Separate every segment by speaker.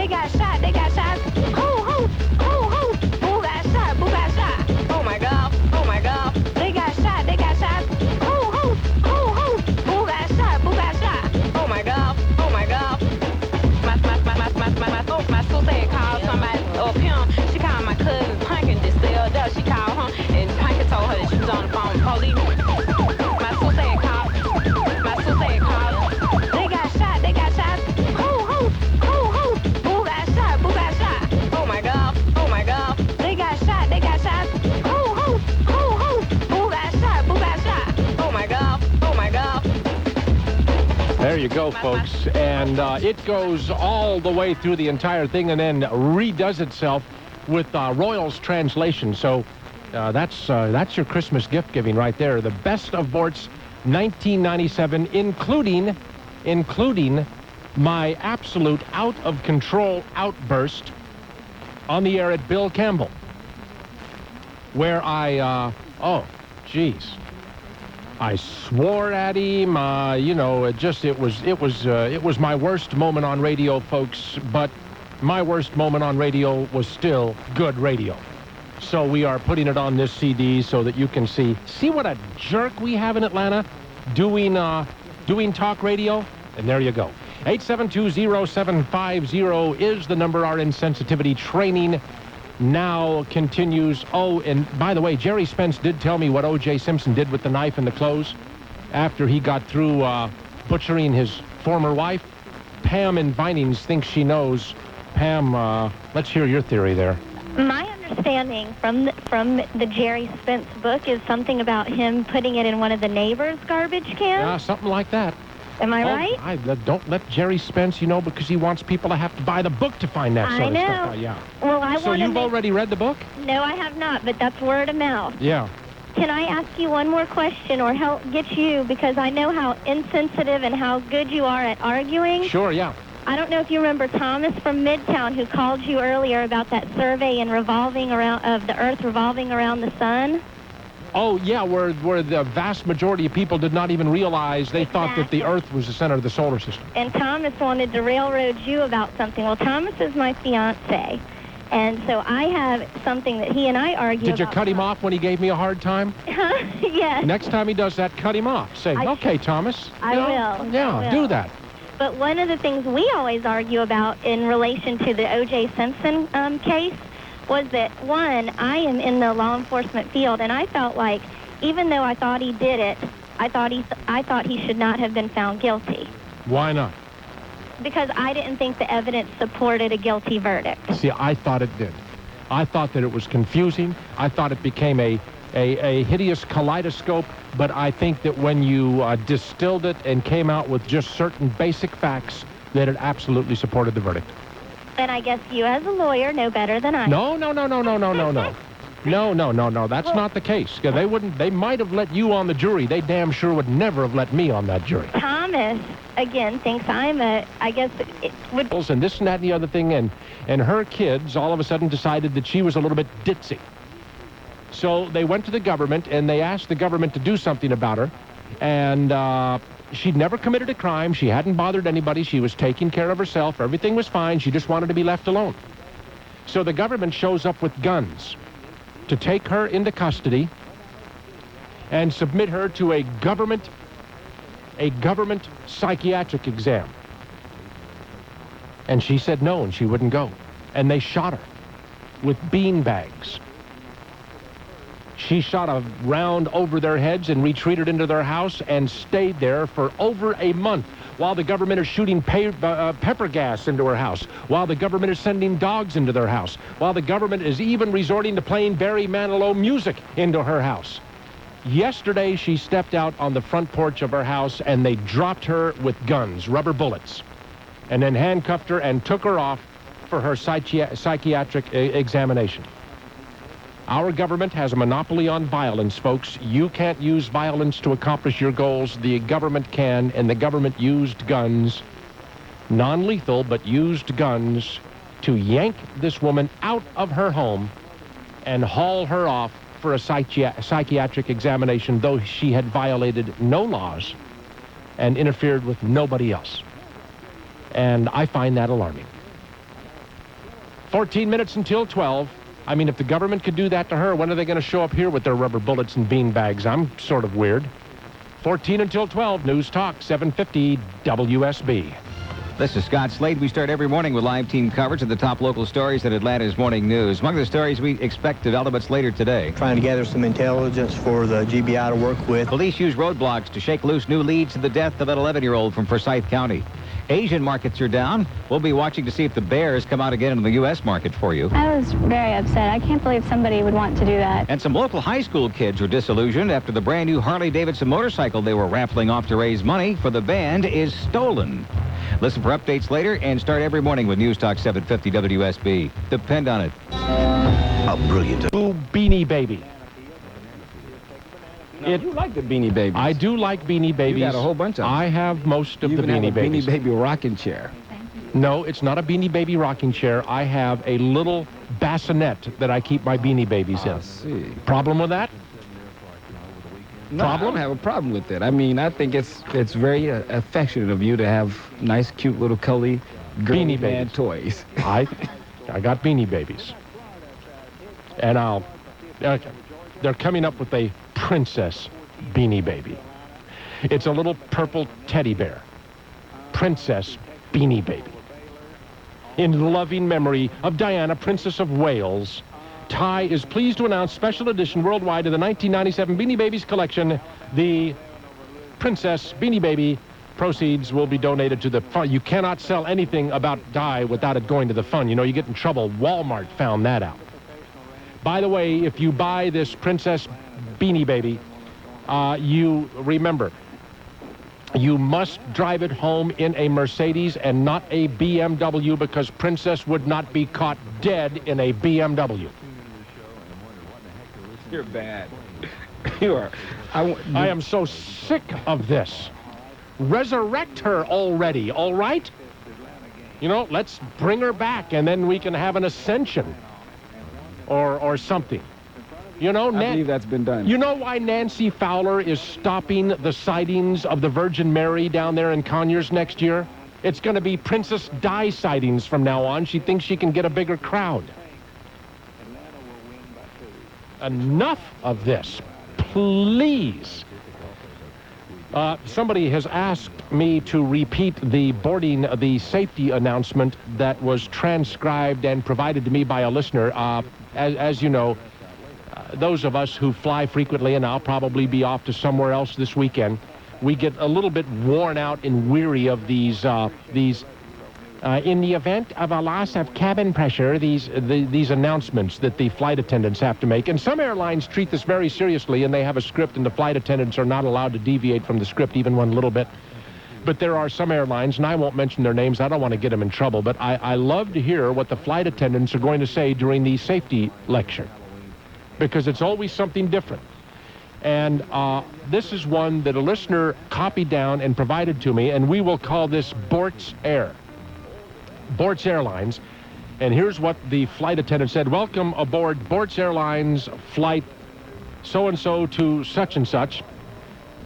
Speaker 1: They got shot. They got shot. Who? Who got shot? Who got shot? Oh my God. Oh my God. They got shot. They got shot. Who? Who got shot? Who got shot? Oh my God. Oh my God. My sister had called somebody up here. She called my cousin Punkin just stayed up. She called her and Punkin told her that she was on the phone with police. My sister had called. They got shot. They got shot. Who got shot? Who got shot? Oh my God. Oh my God. They got shot. They got shot. Who got shot? Who got shot? Oh my God. Oh my God.
Speaker 2: There you go, folks. And it goes all the way through the entire thing and then redoes itself with Royals translation. So that's your Christmas gift giving right there. The best of Boortz 1997, including my absolute out-of-control outburst on the air at Bill Campbell, where I swore at him. It was my worst moment on radio, folks. But my worst moment on radio was still good radio. So we are putting it on this CD so that you can see what a jerk we have in Atlanta doing talk radio. And there you go. 872-0750 is the number. Our insensitivity training now continues. Oh, and by the way, Jerry Spence did tell me what O.J. Simpson did with the knife and the clothes after he got through butchering his former wife. Pam in Vinings thinks she knows. Pam, let's hear your theory there.
Speaker 3: My understanding from the Jerry Spence book is something about him putting it in one of the neighbors' garbage cans.
Speaker 2: Yeah, something like that.
Speaker 3: Am I right?
Speaker 2: Don't let Jerry Spence, because he wants people to have to buy the book to find that sort of stuff. Yeah.
Speaker 3: Well,
Speaker 2: So you've already read the book?
Speaker 3: No, I have not, but that's word of mouth.
Speaker 2: Yeah.
Speaker 3: Can I ask you one more question or help get you, because I know how insensitive and how good you are at arguing?
Speaker 2: Sure, yeah.
Speaker 3: I don't know if you remember Thomas from Midtown who called you earlier about that survey of the Earth revolving around the sun.
Speaker 2: Oh, yeah, where the vast majority of people did not even realize they thought that the Earth was the center of the solar system.
Speaker 3: And Thomas wanted to railroad you about something. Well, Thomas is my fiancé, and so I have something that he and I argue about.
Speaker 2: Did you cut him off when he gave me a hard time?
Speaker 3: Yes.
Speaker 2: Next time he does that, cut him off. Say, okay, Thomas.
Speaker 3: I will.
Speaker 2: Yeah, do that.
Speaker 3: But one of the things we always argue about in relation to the O.J. Simpson case was that, one, I am in the law enforcement field, and I felt like, even though I thought he did it, I thought he should not have been found guilty.
Speaker 2: Why not?
Speaker 3: Because I didn't think the evidence supported a guilty verdict.
Speaker 2: See, I thought it did. I thought that it was confusing. I thought it became a hideous kaleidoscope, but I think that when you distilled it and came out with just certain basic facts, that it absolutely supported the verdict.
Speaker 3: And I guess you as a lawyer know better than I.
Speaker 2: No. No, that's not the case. They might have let you on the jury. They damn sure would never have let me on that jury.
Speaker 3: Thomas, again, thinks and this
Speaker 2: and that and the other thing, and her kids all of a sudden decided that she was a little bit ditzy. So they went to the government, and they asked the government to do something about her, and she'd never committed a crime. She hadn't bothered anybody. She was taking care of herself. Everything was fine. She just wanted to be left alone. So the government shows up with guns to take her into custody and submit her to a government psychiatric exam. And she said no, and she wouldn't go. And they shot her with bean bags. She shot a round over their heads and retreated into their house and stayed there for over a month while the government is shooting pepper gas into her house, while the government is sending dogs into their house, while the government is even resorting to playing Barry Manilow music into her house. Yesterday, she stepped out on the front porch of her house, and they dropped her with guns, rubber bullets, and then handcuffed her and took her off for her psychiatric examination. Our government has a monopoly on violence, folks. You can't use violence to accomplish your goals. The government can, and the government used guns, non-lethal, but used guns, to yank this woman out of her home and haul her off for a psychiatric examination, though she had violated no laws and interfered with nobody else. And I find that alarming. 14 minutes until 12. I mean, if the government could do that to her, when are they going to show up here with their rubber bullets and bean bags? I'm sort of weird. 14 until 12, News Talk 750 WSB.
Speaker 4: This is Scott Slade. We start every morning with live team coverage of the top local stories at Atlanta's Morning News. Among the stories we expect developments later today.
Speaker 5: Trying to gather some intelligence for the GBI to work with.
Speaker 4: Police use roadblocks to shake loose new leads to the death of an 11-year-old from Forsyth County. Asian markets are down. We'll be watching to see if the bears come out again in the U.S. market for you.
Speaker 6: I was very upset. I can't believe somebody would want to do that.
Speaker 4: And some local high school kids were disillusioned after the brand new Harley-Davidson motorcycle they were raffling off to raise money for the band is stolen. Listen for updates later and start every morning with News Talk 750 WSB. Depend on it.
Speaker 7: A brilliant.
Speaker 2: Ooh, Beanie Baby.
Speaker 8: You like the Beanie Babies.
Speaker 2: I do like Beanie Babies.
Speaker 8: You got a whole bunch of them.
Speaker 2: I have most of
Speaker 8: You
Speaker 2: the
Speaker 8: even
Speaker 2: Beanie
Speaker 8: have a
Speaker 2: Babies.
Speaker 8: Beanie Baby rocking chair.
Speaker 2: No, it's not a Beanie Baby rocking chair. I have a little bassinet that I keep my Beanie Babies in.
Speaker 8: I see.
Speaker 2: Problem with that?
Speaker 8: No, I don't have a problem with it. I mean, I think it's very affectionate of you to have nice, cute little cuddly girly
Speaker 2: Beanie
Speaker 8: man
Speaker 2: Babies.
Speaker 8: toys.
Speaker 2: I got Beanie Babies. And okay, they're coming up with a Princess Beanie Baby. It's a little purple teddy bear. Princess Beanie Baby. In loving memory of Diana, Princess of Wales, Ty is pleased to announce special edition worldwide of the 1997 Beanie Babies collection. The Princess Beanie Baby proceeds will be donated to the fund. You cannot sell anything about Ty without it going to the fund. You know, you get in trouble. Walmart found that out. By the way, if you buy this Princess Beanie Baby, you remember, you must drive it home in a Mercedes and not a BMW because Princess would not be caught dead in a BMW.
Speaker 8: You're bad. You are.
Speaker 2: I am so sick of this. Resurrect her already, all right? You know, let's bring her back and then we can have an ascension or something. You know,
Speaker 8: I believe that's been done.
Speaker 2: You know why Nancy Fowler is stopping the sightings of the Virgin Mary down there in Conyers next year? It's going to be Princess Di sightings from now on. She thinks she can get a bigger crowd. Enough of this, please. Somebody has asked me to repeat the safety announcement that was transcribed and provided to me by a listener. As you know, those of us who fly frequently, and I'll probably be off to somewhere else this weekend, we get a little bit worn out and weary of these in the event of a loss of cabin pressure, these announcements that the flight attendants have to make. And some airlines treat this very seriously, and they have a script, and the flight attendants are not allowed to deviate from the script even one little bit. But there are some airlines, and I won't mention their names, I don't want to get them in trouble, but I love to hear what the flight attendants are going to say during the safety lecture, because it's always something different. And this is one that a listener copied down and provided to me, and we will call this Boortz Air. Boortz Airlines. And here's what the flight attendant said. Welcome aboard Boortz Airlines flight so-and-so to such-and-such.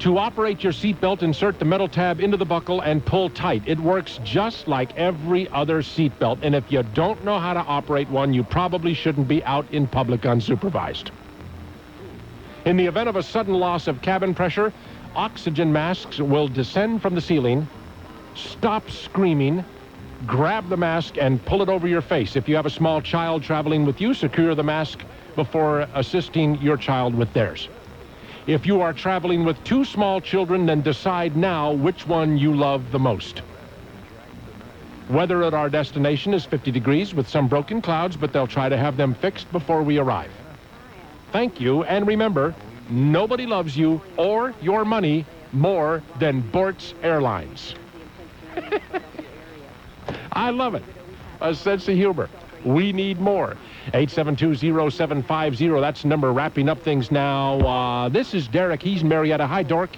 Speaker 2: To operate your seatbelt, insert the metal tab into the buckle and pull tight. It works just like every other seatbelt, and if you don't know how to operate one, you probably shouldn't be out in public unsupervised. In the event of a sudden loss of cabin pressure, oxygen masks will descend from the ceiling. Stop screaming. Grab the mask and pull it over your face. If you have a small child traveling with you, secure the mask before assisting your child with theirs. If you are traveling with two small children, then decide now which one you love the most. Weather at our destination is 50 degrees with some broken clouds, but they'll try to have them fixed before we arrive. Thank you, and remember, nobody loves you or your money more than Boortz Airlines. I love it. A sense of humor. We need more. 872-0750. That's the number. Wrapping up things now. This is Derek. He's in Marietta. Hi, Derek.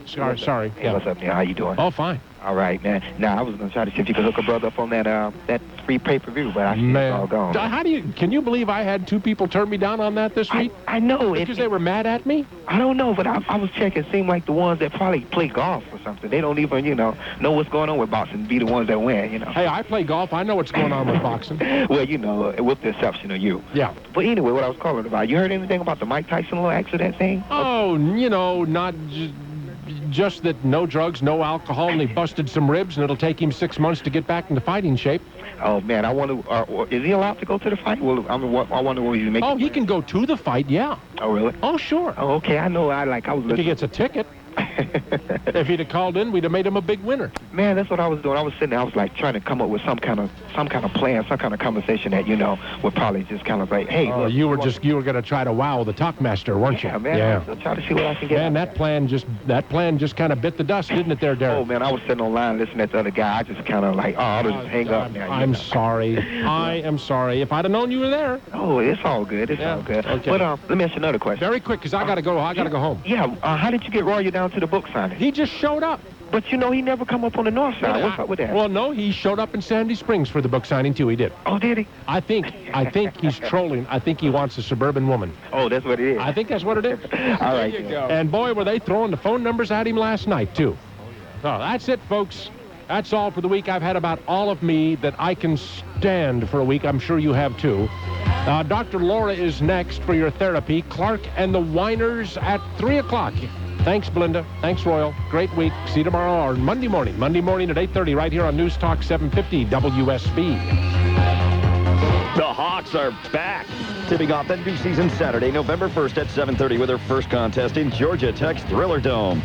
Speaker 2: Sorry.
Speaker 7: Hey, what's up, Neal? How you doing?
Speaker 2: Oh, fine.
Speaker 9: All right, man. Now, I was going to try to see if you could hook a brother up on that free pay-per-view, but I see it's all gone.
Speaker 2: Can you believe I had 2 people turn me down on that this week?
Speaker 9: I know.
Speaker 2: Because they were mad at me?
Speaker 9: I don't know, but I was checking. It seemed like the ones that probably play golf or something. They don't even, know what's going on with boxing, be the ones that win,
Speaker 2: Hey, I play golf. I know what's going on with boxing.
Speaker 9: Well, with the exception of you.
Speaker 2: Yeah.
Speaker 9: But anyway, what I was calling about, you heard anything about the Mike Tyson little accident thing?
Speaker 2: Oh, not just that no drugs, no alcohol, and he busted some ribs, and it'll take him 6 months to get back into fighting shape.
Speaker 9: Oh, man, I wonder, is he allowed to go to the fight? Well, I wonder what he's making.
Speaker 2: Oh, he can go to the fight, yeah.
Speaker 9: Oh, really?
Speaker 2: Oh, sure.
Speaker 9: Oh, okay, I know. I was listening.
Speaker 2: If he gets a ticket. If he'd have called in, we'd have made him a big winner.
Speaker 9: Man, that's what I was doing. I was sitting there. I was like trying to come up with some kind of plan, some kind of conversation that would probably just kind of like, hey.
Speaker 2: Oh, you were going to try to wow the talkmaster, weren't you?
Speaker 9: Yeah, man.
Speaker 2: Yeah.
Speaker 9: I was trying to see what I can get.
Speaker 2: Man, that plan just kind of bit the dust, didn't it, there, Derek?
Speaker 9: Oh man, I was sitting online listening to the other guy. I just kind of like, I'll just hang up now.
Speaker 2: I'm sorry. I am sorry. If I'd have known you were there.
Speaker 9: Oh, it's all good. It's all good.
Speaker 2: Okay.
Speaker 9: But let me ask you another question.
Speaker 2: Very quick, because I got to go. I got to go home.
Speaker 9: Yeah. How did you get Roy down to the book signing?
Speaker 2: He just showed up.
Speaker 9: But he never come up on the north side. What's up with that?
Speaker 2: Well, no, he showed up in Sandy Springs for the book signing too. He did.
Speaker 9: Oh, did he?
Speaker 2: I think he's trolling. I think he wants a suburban woman.
Speaker 9: Oh, that's what it is.
Speaker 2: I think that's what it is.
Speaker 9: All right.
Speaker 2: There you go. And boy, were they throwing the phone numbers at him last night too. Oh, that's it, folks. That's all for the week. I've had about all of me that I can stand for a week. I'm sure you have too. Dr. Laura is next for your therapy. Clark and the Whiners at 3 o'clock. Thanks, Belinda. Thanks, Royal. Great week. See you tomorrow or Monday morning at 8:30 right here on News Talk 750 WSB.
Speaker 10: The Hawks are back. Tipping off that new season Saturday, November 1st at 7:30 with their first contest in Georgia Tech's Thriller Dome.